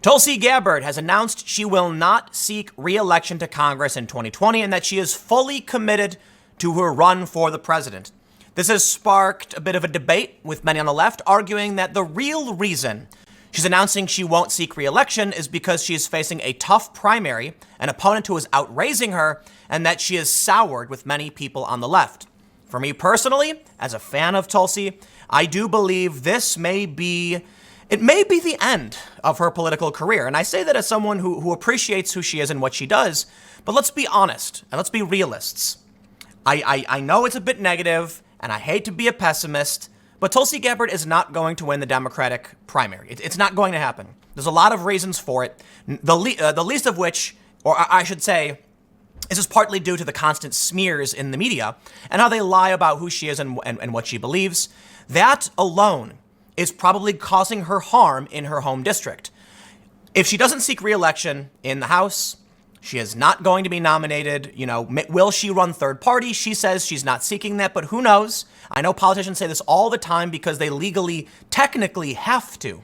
Tulsi Gabbard has announced she will not seek re-election to Congress in 2020 and that she is fully committed to her run for the president. This has sparked a bit of a debate with many on the left, arguing that the real reason she's announcing she won't seek re-election is because she is facing a tough primary, an opponent who is outraising her, and that she is soured with many people on the left. For me personally, as a fan of Tulsi, I do believe this may be the end of her political career. And I say that as someone who appreciates who she is and what she does, but let's be honest and let's be realists. I know it's a bit negative and I hate to be a pessimist, but Tulsi Gabbard is not going to win the Democratic primary. It's not going to happen. There's a lot of reasons for it, the least of which, or I should say, this is partly due to the constant smears in the media and how they lie about who she is and what she believes. That alone is probably causing her harm in her home district. If she doesn't seek re-election in the House, she is not going to be nominated. Will she run third party? She says she's not seeking that, but who knows? I know politicians say this all the time because they legally, technically have to.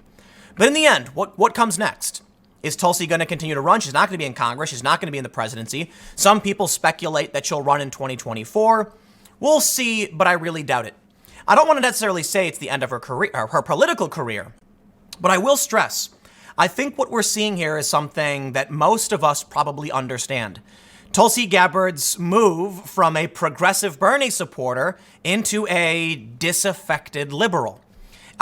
But in the end, what comes next? Is Tulsi going to continue to run? She's not going to be in Congress. She's not going to be in the presidency. Some people speculate that she'll run in 2024. We'll see, but I really doubt it. I don't want to necessarily say it's the end of her career, her political career, but I will stress, I think what we're seeing here is something that most of us probably understand. Tulsi Gabbard's move from a progressive Bernie supporter into a disaffected liberal.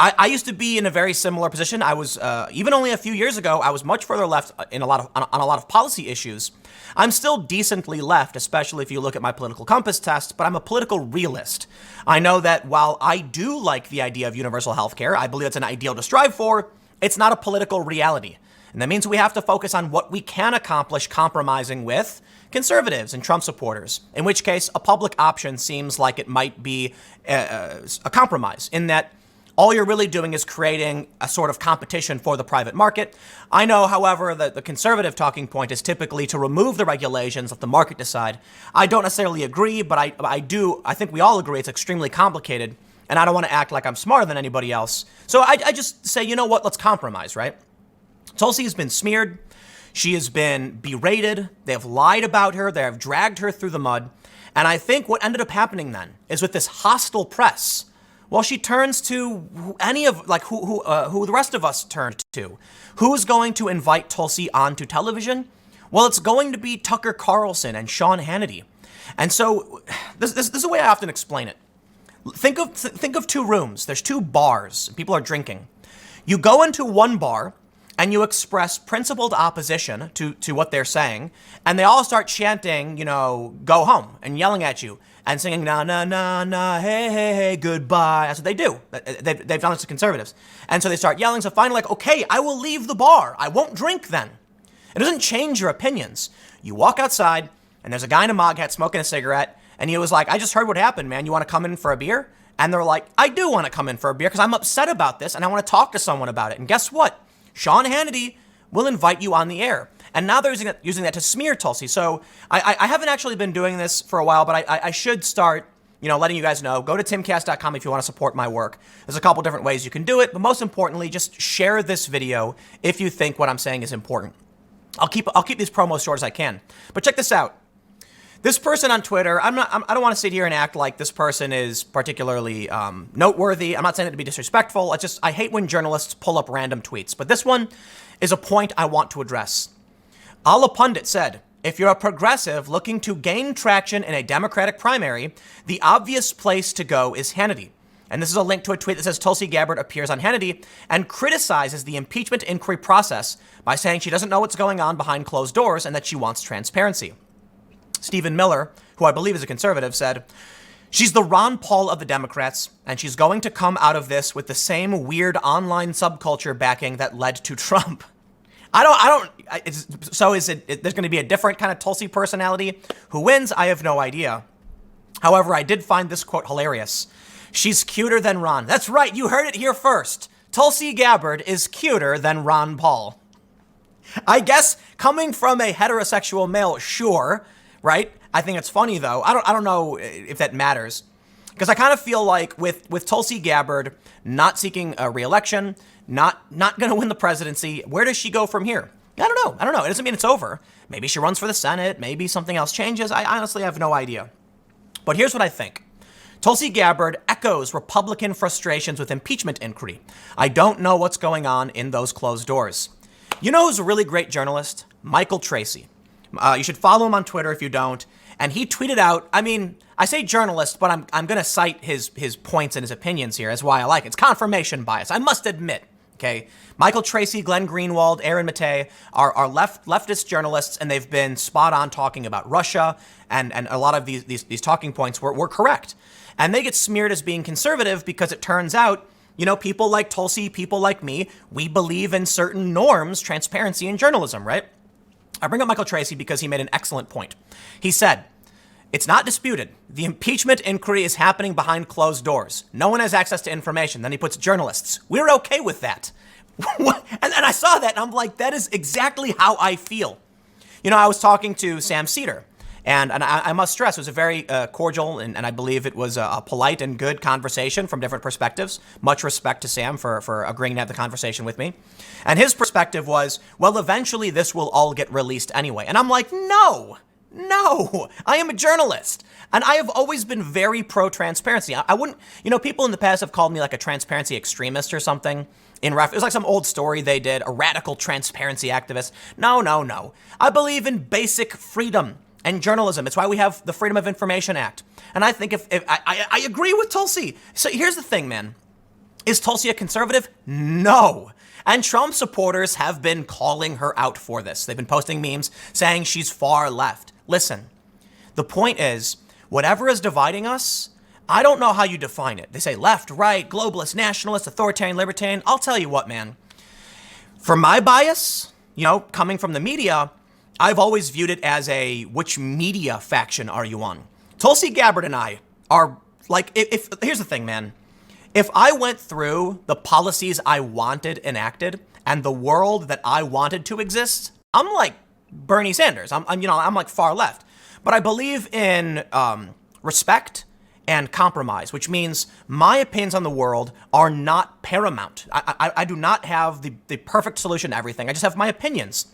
I used to be in a very similar position. I was, even only a few years ago, I was much further left on a lot of policy issues. I'm still decently left, especially if you look at my political compass test, but I'm a political realist. I know that while I do like the idea of universal health care, I believe it's an ideal to strive for, it's not a political reality. And that means we have to focus on what we can accomplish compromising with conservatives and Trump supporters, in which case a public option seems like it might be a compromise in that all you're really doing is creating a sort of competition for the private market. I know, however, that the conservative talking point is typically to remove the regulations, let the market decide. I don't necessarily agree, but I think we all agree it's extremely complicated, and I don't want to act like I'm smarter than anybody else. So I just say, you know what, let's compromise, right? Tulsi has been smeared. She has been berated. They have lied about her. They have dragged her through the mud. And I think what ended up happening then is with this hostile press, well, she turns to any of who the rest of us turned to. Who's going to invite Tulsi onto television? Well, it's going to be Tucker Carlson and Sean Hannity. And so this is the way I often explain it. Think of two rooms. There's two bars. People are drinking. You go into one bar and you express principled opposition to what they're saying, and they all start chanting, go home, and yelling at you. And singing, na, na, na, na, hey, hey, hey, goodbye. That's what they do. They've done this to conservatives. And so they start yelling. So finally, okay, I will leave the bar. I won't drink then. It doesn't change your opinions. You walk outside, and there's a guy in a MAGA hat smoking a cigarette, and he was like, I just heard what happened, man. You want to come in for a beer? And they're like, I do want to come in for a beer because I'm upset about this, and I want to talk to someone about it. And guess what? Sean Hannity will invite you on the air. And now they're using that to smear Tulsi. So I haven't actually been doing this for a while, but I should start, letting you guys know. Go to timcast.com if you want to support my work. There's a couple different ways you can do it, but most importantly, just share this video if you think what I'm saying is important. I'll keep these promos short as I can. But check this out. This person on Twitter, I don't want to sit here and act like this person is particularly noteworthy. I'm not saying it to be disrespectful. I hate when journalists pull up random tweets. But this one is a point I want to address. Allah Pundit said, if you're a progressive looking to gain traction in a Democratic primary, the obvious place to go is Hannity. And this is a link to a tweet that says Tulsi Gabbard appears on Hannity and criticizes the impeachment inquiry process by saying she doesn't know what's going on behind closed doors and that she wants transparency. Stephen Miller, who I believe is a conservative, said, she's the Ron Paul of the Democrats, and she's going to come out of this with the same weird online subculture backing that led to Trump. There's going to be a different kind of Tulsi personality? Who wins? I have no idea. However, I did find this quote hilarious. She's cuter than Ron. That's right. You heard it here first. Tulsi Gabbard is cuter than Ron Paul. I guess coming from a heterosexual male, sure, right? I think it's funny though. I don't know if that matters. Because I kind of feel like with Tulsi Gabbard not seeking a re-election, not going to win the presidency. Where does she go from here? I don't know. It doesn't mean it's over. Maybe she runs for the Senate. Maybe something else changes. I honestly have no idea. But here's what I think. Tulsi Gabbard echoes Republican frustrations with impeachment inquiry. I don't know what's going on in those closed doors. You know who's a really great journalist? Michael Tracy. You should follow him on Twitter if you don't. And he tweeted out, I mean, I say journalist, but I'm going to cite his points and his opinions here as why I like it. It's confirmation bias, I must admit. Okay, Michael Tracy, Glenn Greenwald, Aaron Matei are leftist journalists, and they've been spot on talking about Russia, and a lot of these talking points were correct. And they get smeared as being conservative because it turns out, you know, people like Tulsi, people like me, we believe in certain norms, transparency in journalism, right? I bring up Michael Tracy because he made an excellent point. He said, it's not disputed. The impeachment inquiry is happening behind closed doors. No one has access to information. Then he puts journalists. We're okay with that. And I saw that and I'm like, that is exactly how I feel. You know, I was talking to Sam Cedar, and I must stress it was a very cordial and I believe it was a polite and good conversation from different perspectives. Much respect to Sam for agreeing to have the conversation with me. And his perspective was, well, eventually this will all get released anyway. And I'm like, no, I am a journalist. And I have always been very pro-transparency. I wouldn't, you know, people in the past have called me like a transparency extremist or something. It was like some old story they did, a radical transparency activist. No. I believe in basic freedom and journalism. It's why we have the Freedom of Information Act. And I think if I agree with Tulsi. So here's the thing, man. Is Tulsi a conservative? No. And Trump supporters have been calling her out for this. They've been posting memes saying she's far left. Listen, the point is, whatever is dividing us, I don't know how you define it. They say left, right, globalist, nationalist, authoritarian, libertarian. I'll tell you what, man. For my bias, you know, coming from the media, I've always viewed it as a which media faction are you on? Tulsi Gabbard and I are like, if here's the thing, man. If I went through the policies I wanted enacted and the world that I wanted to exist, I'm like Bernie Sanders. I'm like far left. But I believe in respect and compromise, which means my opinions on the world are not paramount. I do not have the perfect solution to everything. I just have my opinions.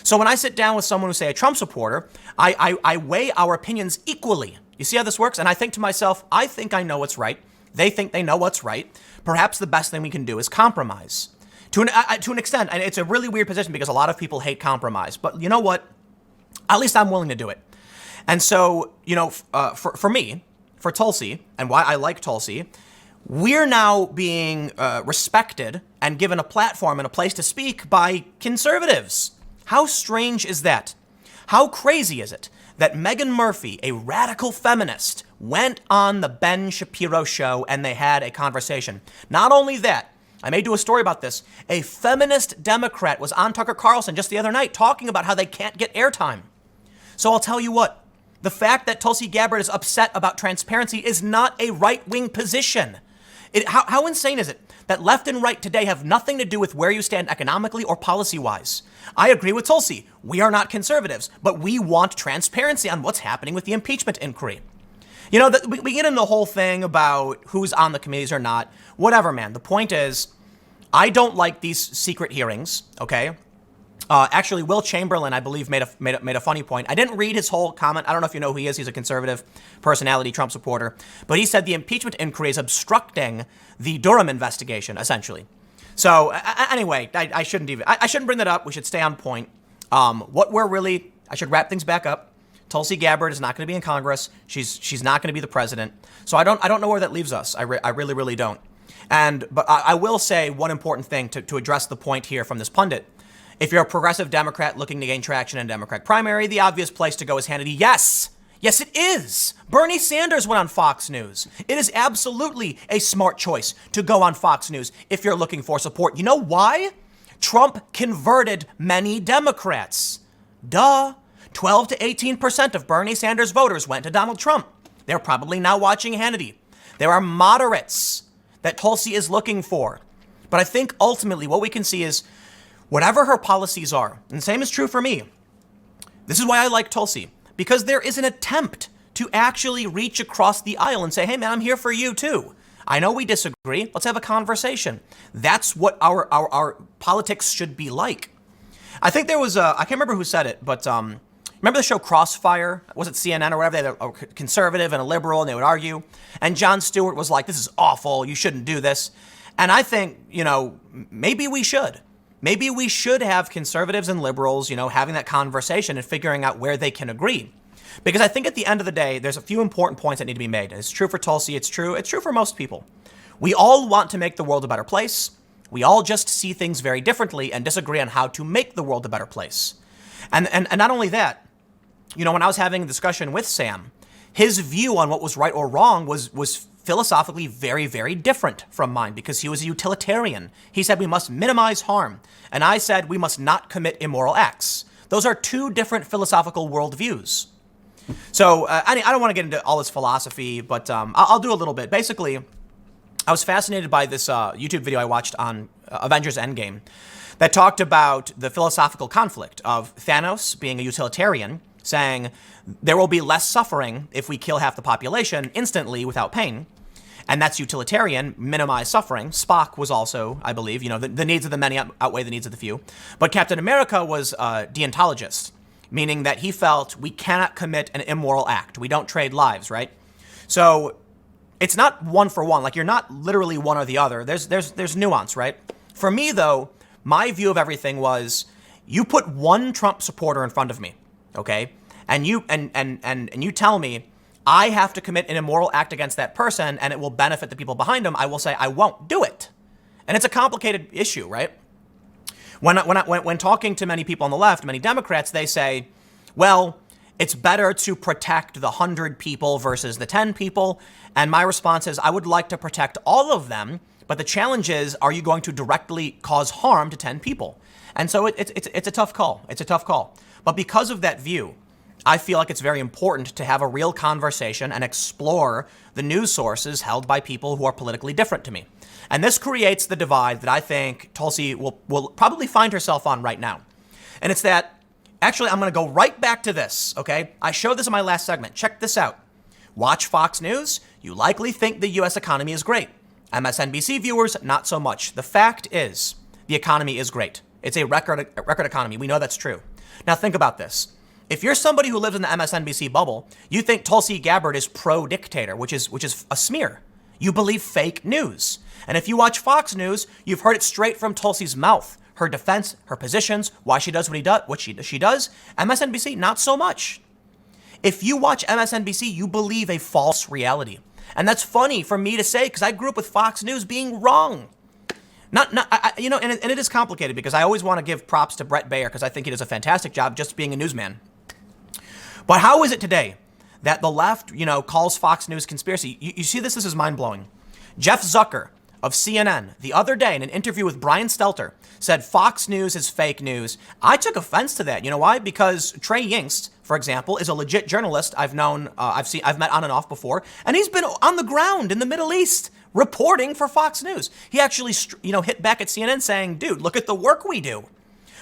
So when I sit down with someone who's, say, a Trump supporter, I weigh our opinions equally. You see how this works? And I think to myself, I think I know what's right. They think they know what's right. Perhaps the best thing we can do is compromise. To an extent, and it's a really weird position because a lot of people hate compromise. But you know what? At least I'm willing to do it. And so, you know, for me, for Tulsi, and why I like Tulsi, we're now being respected and given a platform and a place to speak by conservatives. How strange is that? How crazy is it that Meghan Murphy, a radical feminist, went on the Ben Shapiro show and they had a conversation? Not only that, I may do a story about this. A feminist Democrat was on Tucker Carlson just the other night talking about how they can't get airtime. So I'll tell you what, the fact that Tulsi Gabbard is upset about transparency is not a right-wing position. How insane is it that left and right today have nothing to do with where you stand economically or policy-wise? I agree with Tulsi. We are not conservatives, but we want transparency on what's happening with the impeachment inquiry. You know, we get into the whole thing about who's on the committees or not. Whatever, man. The point is, I don't like these secret hearings, okay? Actually, Will Chamberlain, I believe, made a funny point. I didn't read his whole comment. I don't know if you know who he is. He's a conservative personality, Trump supporter. But he said the impeachment inquiry is obstructing the Durham investigation, essentially. So anyway, I shouldn't bring that up. We should stay on point. I should wrap things back up. Tulsi Gabbard is not going to be in Congress. She's not going to be the president. So I don't know where that leaves us. I really don't. But I will say one important thing to address the point here from this pundit. If you're a progressive Democrat looking to gain traction in a Democratic primary, the obvious place to go is Hannity. Yes, it is. Bernie Sanders went on Fox News. It is absolutely a smart choice to go on Fox News if you're looking for support. You know why? Trump converted many Democrats. Duh. 12 to 18% of Bernie Sanders voters went to Donald Trump. They're probably now watching Hannity. There are moderates that Tulsi is looking for. But I think ultimately what we can see is whatever her policies are, and the same is true for me. This is why I like Tulsi, because there is an attempt to actually reach across the aisle and say, hey man, I'm here for you too. I know we disagree. Let's have a conversation. That's what our politics should be like. I think there was I can't remember who said it, but remember the show Crossfire? Was it CNN or whatever? They had a conservative and a liberal, and they would argue. And Jon Stewart was like, this is awful. You shouldn't do this. And I think, maybe we should. Maybe we should have conservatives and liberals, having that conversation and figuring out where they can agree. Because I think at the end of the day, there's a few important points that need to be made. It's true for Tulsi. It's true for most people. We all want to make the world a better place. We all just see things very differently and disagree on how to make the world a better place. And not only that, when I was having a discussion with Sam, his view on what was right or wrong was philosophically very, very different from mine because he was a utilitarian. He said we must minimize harm. And I said we must not commit immoral acts. Those are two different philosophical worldviews. So I don't want to get into all this philosophy, but I'll do a little bit. Basically, I was fascinated by this YouTube video I watched on Avengers Endgame that talked about the philosophical conflict of Thanos being a utilitarian, saying there will be less suffering if we kill half the population instantly without pain. And that's utilitarian, minimize suffering. Spock was also, I believe, the needs of the many outweigh the needs of the few. But Captain America was a deontologist, meaning that he felt we cannot commit an immoral act. We don't trade lives, right? So it's not one for one. Like you're not literally one or the other. There's nuance, right? For me, though, my view of everything was you put one Trump supporter in front of me, okay? And you tell me I have to commit an immoral act against that person and it will benefit the people behind him. I will say I won't do it. And it's a complicated issue, right? When talking to many people on the left, many Democrats, they say, well, it's better to protect the 100 people versus the 10 people. And my response is, I would like to protect all of them. But the challenge is, are you going to directly cause harm to 10 people? And so it's a tough call. It's a tough call. But because of that view, I feel like it's very important to have a real conversation and explore the news sources held by people who are politically different to me. And this creates the divide that I think Tulsi will probably find herself on right now. And it's that, actually, I'm going to go right back to this, okay? I showed this in my last segment. Check this out. Watch Fox News. You likely think the U.S. economy is great. MSNBC viewers, not so much. The fact is, the economy is great. It's a record economy. We know that's true. Now think about this. If you're somebody who lives in the MSNBC bubble, you think Tulsi Gabbard is pro-dictator, which is a smear. You believe fake news. And if you watch Fox News, you've heard it straight from Tulsi's mouth. Her defense, her positions, why she does what she does. MSNBC, not so much. If you watch MSNBC, you believe a false reality. And that's funny for me to say because I grew up with Fox News being wrong. And it is complicated because I always want to give props to Brett Baer because I think he does a fantastic job just being a newsman. But how is it today that the left, calls Fox News conspiracy? You see this is mind-blowing. Jeff Zucker of CNN the other day in an interview with Brian Stelter said Fox News is fake news. I took offense to that. You know why? Because Trey Yingst, for example, is a legit journalist I've known, I've met on and off before, and he's been on the ground in the Middle East reporting for Fox News. He actually, hit back at CNN saying, dude, look at the work we do.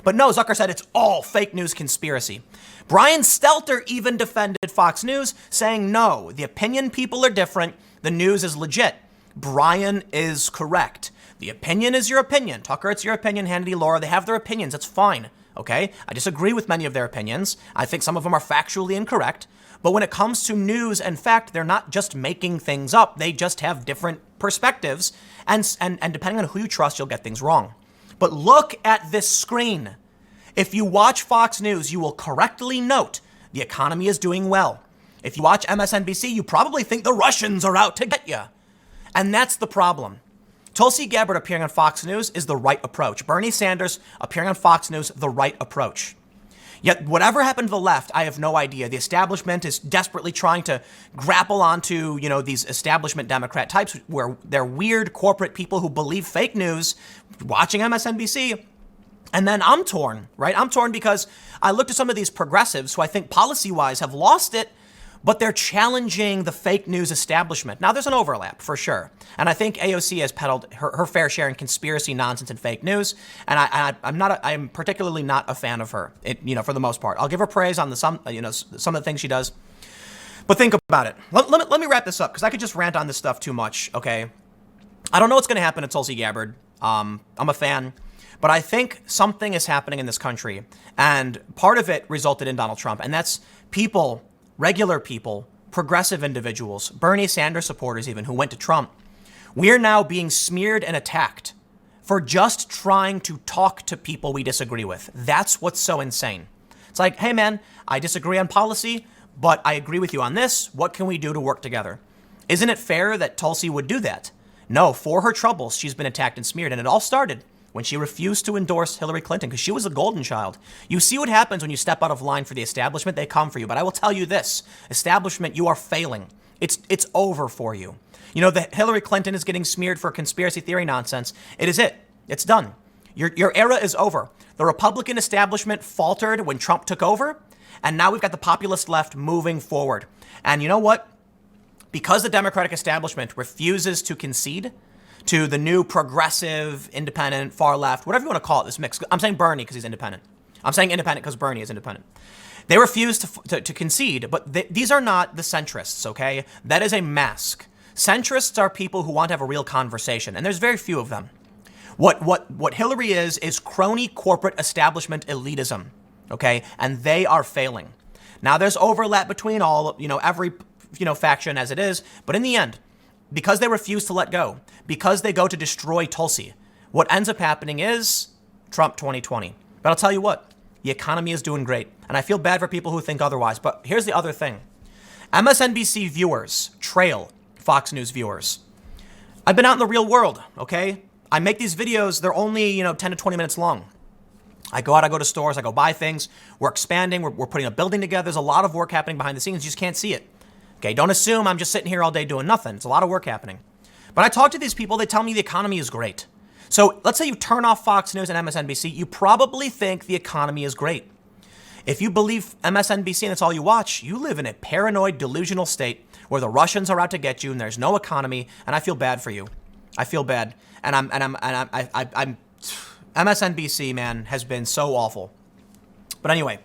But no, Zucker said it's all fake news conspiracy. Brian Stelter even defended Fox News, saying, no, the opinion people are different. The news is legit. Brian is correct. The opinion is your opinion. Tucker, it's your opinion. Hannity, Laura, they have their opinions. It's fine. Okay? I disagree with many of their opinions. I think some of them are factually incorrect. But when it comes to news and fact, they're not just making things up. They just have different perspectives. And depending on who you trust, you'll get things wrong. But look at this screen. If you watch Fox News, you will correctly note the economy is doing well. If you watch MSNBC, you probably think the Russians are out to get you. And that's the problem. Tulsi Gabbard appearing on Fox News is the right approach. Bernie Sanders appearing on Fox News, the right approach. Yet whatever happened to the left, I have no idea. The establishment is desperately trying to grapple onto, these establishment Democrat types where they're weird corporate people who believe fake news, watching MSNBC. And then I'm torn, right? I'm torn because I looked at some of these progressives who I think policy-wise have lost it, but they're challenging the fake news establishment. Now, there's an overlap for sure. And I think AOC has peddled her fair share in conspiracy nonsense and fake news. And I'm particularly not a fan of her, for the most part. I'll give her praise on some of the things she does. But think about it. Let me wrap this up because I could just rant on this stuff too much, okay? I don't know what's going to happen to Tulsi Gabbard. I'm a fan, but I think something is happening in this country, and part of it resulted in Donald Trump, and that's people, regular people, progressive individuals, Bernie Sanders supporters even, who went to Trump. We're now being smeared and attacked for just trying to talk to people we disagree with. That's what's so insane. It's like, hey man, I disagree on policy, but I agree with you on this. What can we do to work together? Isn't it fair that Tulsi would do that? No, for her troubles, she's been attacked and smeared. And it all started when she refused to endorse Hillary Clinton because she was a golden child. You see what happens when you step out of line for the establishment. They come for you. But I will tell you this, establishment, you are failing. It's over for you. You know, that Hillary Clinton is getting smeared for conspiracy theory nonsense. It is it. It's done. Your era is over. The Republican establishment faltered when Trump took over. And now we've got the populist left moving forward. And you know what? Because the Democratic establishment refuses to concede to the new progressive, independent, far left, whatever you want to call it, this mix. I'm saying Bernie because he's independent. I'm saying independent because Bernie is independent. They refuse to concede, but these are not the centrists, okay? That is a mask. Centrists are people who want to have a real conversation, and there's very few of them. What Hillary is crony corporate establishment elitism, okay? And they are failing. Now there's overlap between every faction as it is, but in the end, because they refuse to let go, because they go to destroy Tulsi, what ends up happening is Trump 2020. But I'll tell you what, the economy is doing great, and I feel bad for people who think otherwise. But here's the other thing. MSNBC viewers trail Fox News viewers. I've been out in the real world, okay? I make these videos, they're only, 10 to 20 minutes long. I go out, I go to stores, I go buy things. We're expanding, we're putting a building together. There's a lot of work happening behind the scenes. You just can't see it. Okay, don't assume I'm just sitting here all day doing nothing. It's a lot of work happening. But I talk to these people, they tell me the economy is great. So let's say you turn off Fox News and MSNBC, you probably think the economy is great. If you believe MSNBC and that's all you watch, you live in a paranoid, delusional state where the Russians are out to get you and there's no economy, and I feel bad for you. I feel bad. I'm MSNBC, man, has been so awful. But anyway,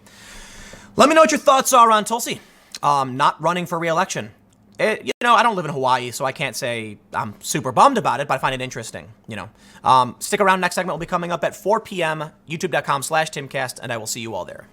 let me know what your thoughts are on Tulsi not running for re-election. I don't live in Hawaii, so I can't say I'm super bummed about it, but I find it interesting, Stick around. Next segment will be coming up at 4 p.m., youtube.com/Timcast, and I will see you all there.